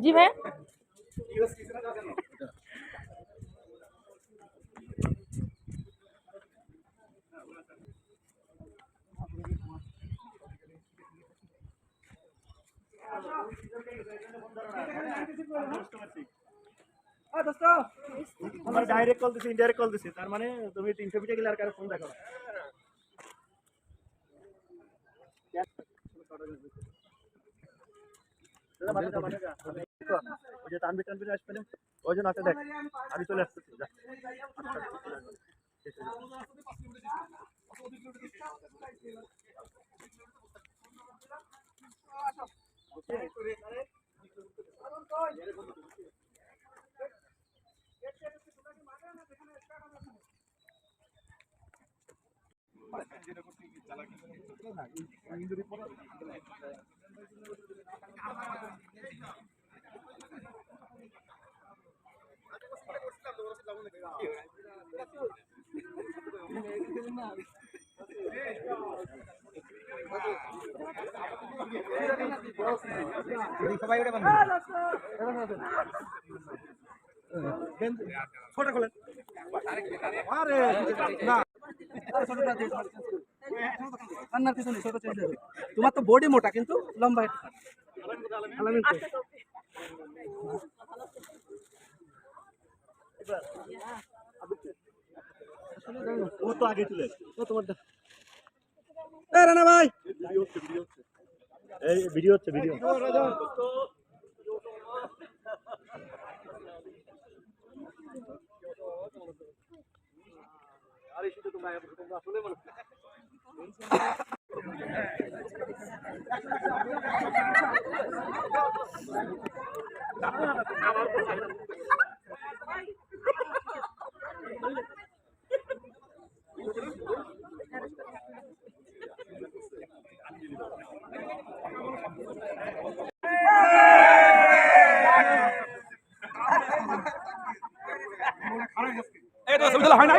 जी भाई direct call this indirect call this तार माने তুমি 300 ফিটে গেলে আর কারো ফোন দেখো না ওই যে তানবির টানবির আসবে না ওই জন্য আছে দেখ আমি চলে আসছি যা সবাই ওটা বন্ধ ছোট খোলেন আরে না কান্নার কিছু নেই ছোট চেঞ্জ হবে তোমার তো বডি মোটা কিন্তু লম্বা ও তো আগে চলে ও তোমার রানা ভাই ভিডিও হচ্ছে ভিডিও আরে শুধু তোমরা আসলে মনে এটা সুবিধা হয় না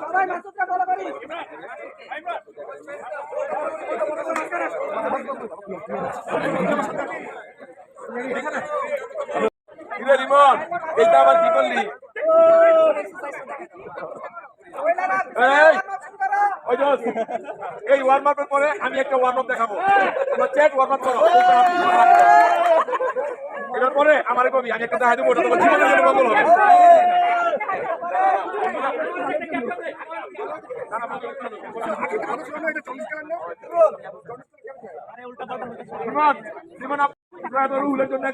সবাই মাসুদরা বলা বলি কিরে রিমন এইটা আবার কি করলি এই ওয়ার্ম আপের পরে আমি একটা ওয়ার্ম আপ দেখাবো তোমরা চ্যাট ওয়ার্ম আপ করো এটার পরে আমারে কবি আমি একটা দেখাই দেবো ওটা তোমার জীবনের জন্য মঙ্গল হবে রুলের জন্য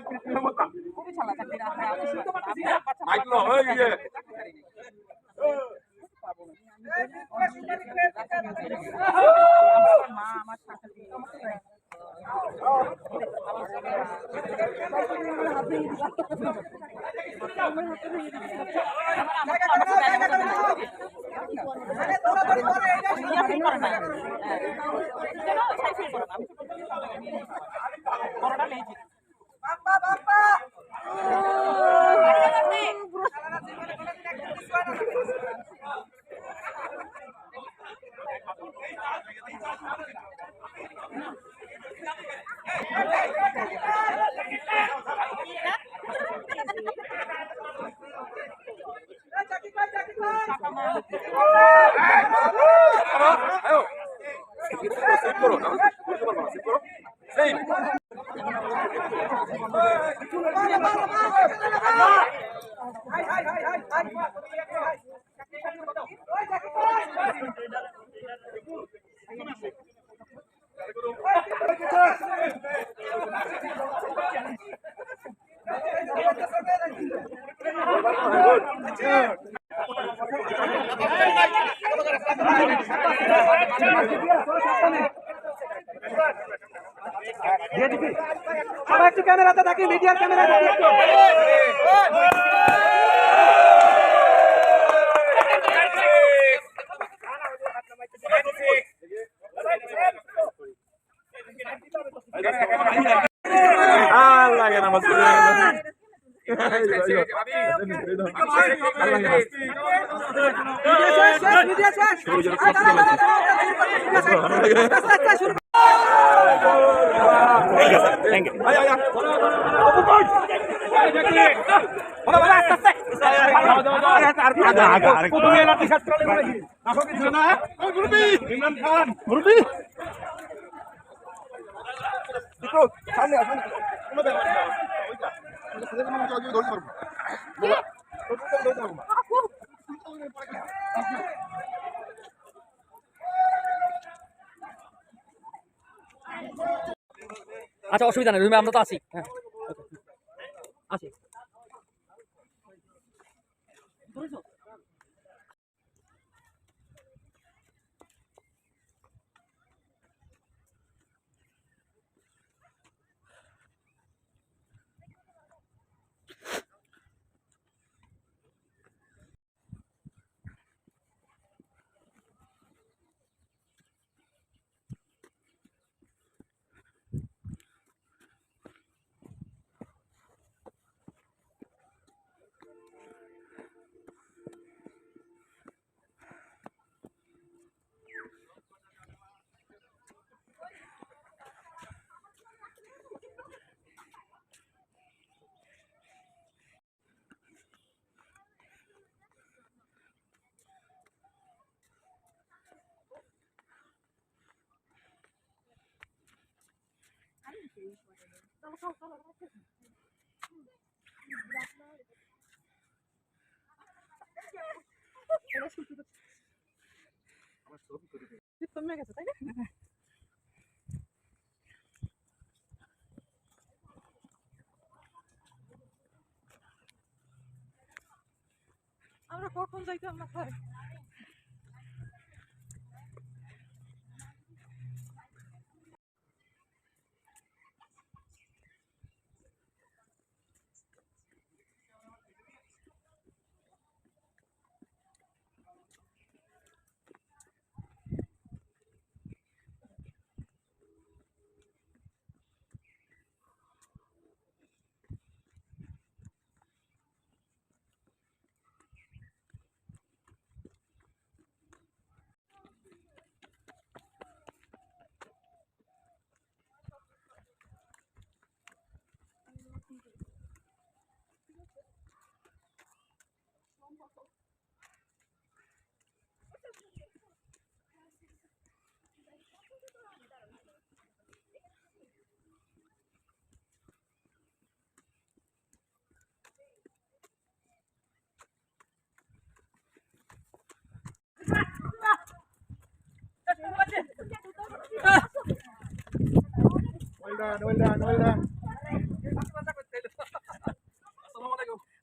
সবাই একটু ক্যামেরাতে দেখি, মিডিয়ার ক্যামেরা দেখি। আল্লাহ কেন আমার সামনে আসুন আচ্ছা অসুবিধা নেই রুমে আমরা তো আছি হ্যাঁ আছি আমরা কখন যাইতাম না ভাই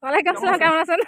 ওয়ালাইকুম আসসালাম কেমন আছেন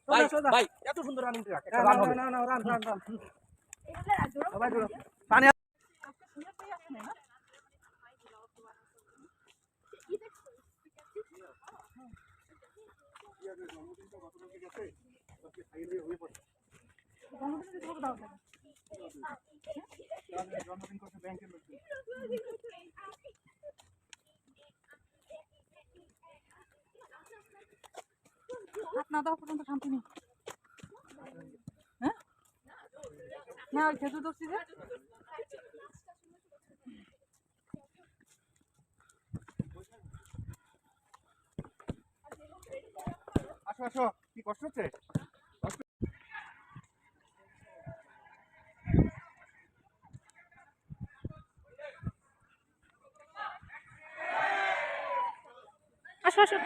ভাই ভাই এত সুন্দর রানিং ট্র্যাক পানি জন্মদিন করছে ব্যাংকের লোক। হাত না দেওয়া পর্যন্ত শান্তি নেই। হ্যাঁ না খেজুর ধরছি যে আসো আসো, কি কষ্ট হচ্ছে? আসো আসো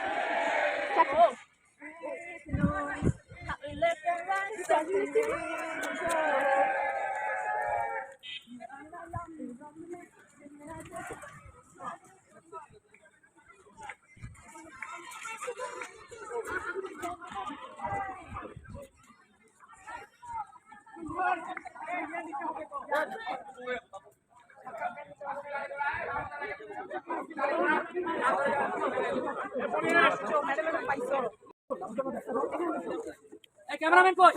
ক্যামেরাম্যান কই?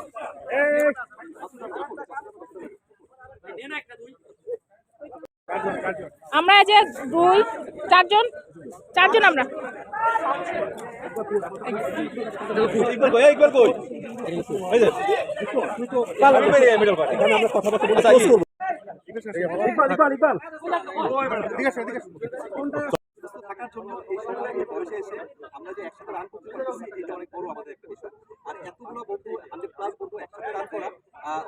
আমরা এই যে 2 4 জন আমরা ইকবাল কই? ইকবাল কই? এই যে আমি বেরিয়ে মিডল পার্টি। এখানে আমরা কথা বলতে বলতে চাই। থাকার জন্য এই সময় এই বয়সে এসে আমরা যে একসাথে রান করতে পারছি এটা অনেক বড় আমাদের একটা বিষয়। আর এতগুলো বন্ধু 100+ বন্ধু একসাথে রান করা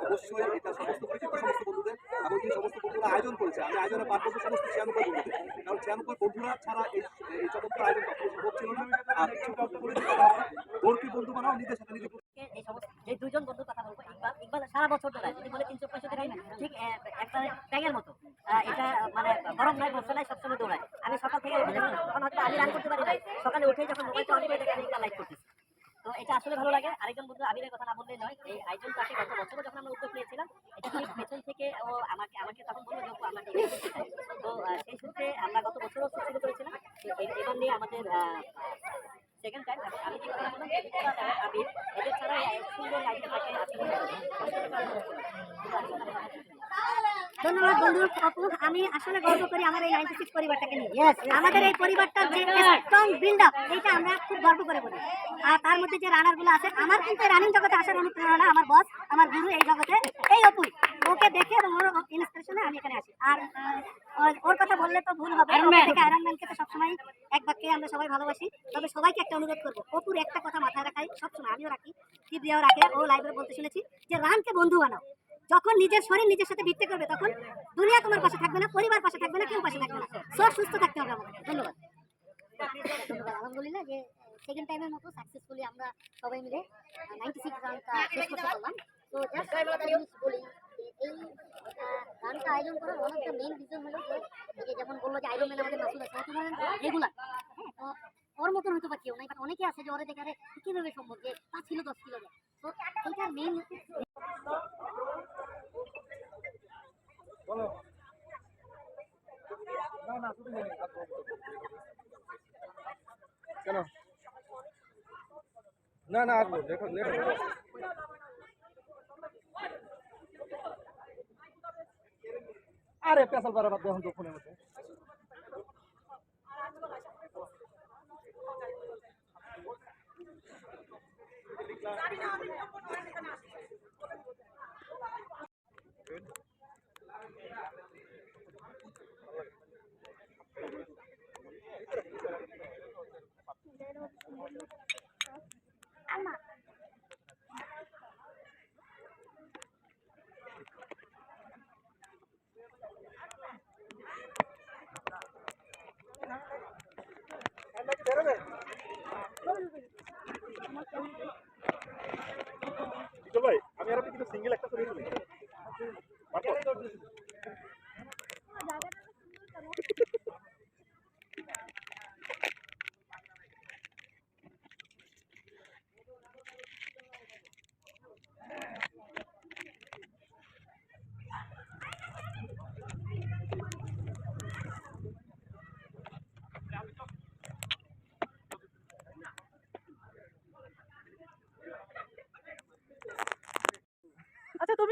অবশ্যই এটা সমস্ত পরিচিত সমস্ত বন্ধুদের এবং যে সমস্ত বন্ধুরা আয়োজন করেছে, আমি আয়োজনে পাঠ করবো সমস্ত 96 বন্ধুদের, কারণ 96 বন্ধুরা ছাড়া এই চমৎকার আয়োজন কখনো সম্ভব ছিল না। আর কিছুটা পরিচিত ভর্তি বন্ধু বানাও নিজের সাথে নিজে এই সমস্ত যে 2 জন বন্ধুর কথা বলবো, ইকবাল সারা বছর ধরে যদি বলে 365 দিন ঠিক একটা ট্যাগের মতো, এটা মানে গরম নাই বর্ষা নাই সবসময় দৌড়ায়। আমি সকাল থেকে উঠে যখন তখন হয়তো আমি রান করতে পারি না, সকালে উঠে যখন মোবাইলটা অন করে দেখে আমি লাইক করতেছি, তো এটা আসলে ভালো লাগে। আরেকজন বন্ধু আবিরের কথা না বললেই নয়, এই আয়োজন তাকে গত বছরও যখন আমরা উদ্যোগ নিয়েছিলাম এটা ঠিক পেছন থেকে ও আমাকে তখন বললো যে আমরা এটা করতে চাই, তো সেই সূত্রে আমরা গত বছরও শুরু করেছিলাম। এবার নিয়ে আমাদের সেকেন্ড টাইম আমি যে কথা বললাম আবির এদের ছাড়া সুন্দর আইডিয়াটাকে ধন্যবাদ বন্ধু আপু। আমি আসলে গর্ব করি আমার এই 96 পরিবারটাকে নিয়ে। আমাদের এই পরিবারটার যে স্ট্রং বিল্ড আপ এটা আমরা খুব গর্ব করে বলি। আর তার মধ্যে যে রানার গুলো আছে, আমার কিন্তু রানিং জগতে আসার অনুপ্রেরণা আমার বস, আমার গুরু এই জগতে এই অপু। ওকে দেখে এবং ওর ইন্সপিরেশনে আমি এখানে আসি। আর ওর কথা বললে তো ভুল হবে, আয়রন ম্যানকে তো সবসময় এক বাক্যে আমরা সবাই ভালোবাসি। তবে সবাইকে একটা অনুরোধ করবো, অপুর একটা কথা মাথায় রাখাই সবসময়, আমিও রাখি, দিদিও রাখে, ও লাইভে বলতে শুনেছি যে রানকে বন্ধু বানাও। যখন নিজের শরীর নিজের সাথে ভিত্তি করবে তখন দুনিয়া তোমার পাশে থাকবে না, পরিবার পাশে থাকবে না, কেউ পাশে থাকবে না। সব সুস্থ থাকতে হবে আমাদের। ধন্যবাদ। আলহামদুলিল্লাহ যে সেকেন্ড টাইমের মতো সাকসেসফুলি আমরা সবাই মিলে 96 রানটা শেষ করতে পারলাম। তো জাস্ট বলি যে এই রানটা আয়োজন করার one of the main reason হলো যে যেমন বললো যে আইরন ম্যান আমাদের মাসুদ আছে, রেগুলার, হ্যাঁ, তো ওর মতন হয়তো বা কেউ নাই, বাট অনেকে আছে যে ওরা দেখারে কিভাবে সম্ভব যে 5 কিলো 10 কিলো দেয়। তো এইটার মেইন কেন? না না আসবো, দেখো আরে পেছাল পারা বাদ এখন তো ফোনের মধ্যে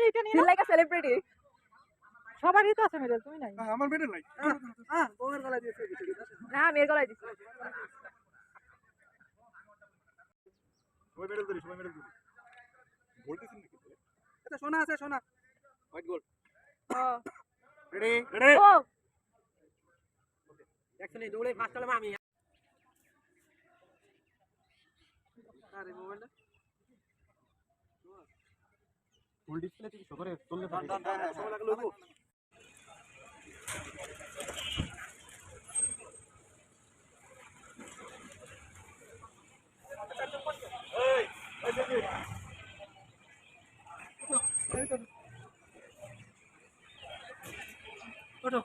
এইটা নিয়ে ফিল লাইক আ সেলিব্রিটি। সবারই তো আছে মেডেল, তুমি নাই। আমার মেডেল নাই। বউয়ের গলায় দিয়েছে না মেয়ের গলায় দিছি। সবাই মেডেল ধরি, সবাই মেডেল ধরি। গোল্ড দিছেন নাকি? এটা সোনা আছে সোনা হোয়াইট গোল্ড ও রেডি রেডি। ও অ্যাকচুয়ালি দৌড়ে ফার্স্ট হলাম আমি। আরে মোবাইলটা ফুল ডিসপ্লে থেকে সবারে চললে সময় লাগলো লইবো ওঠো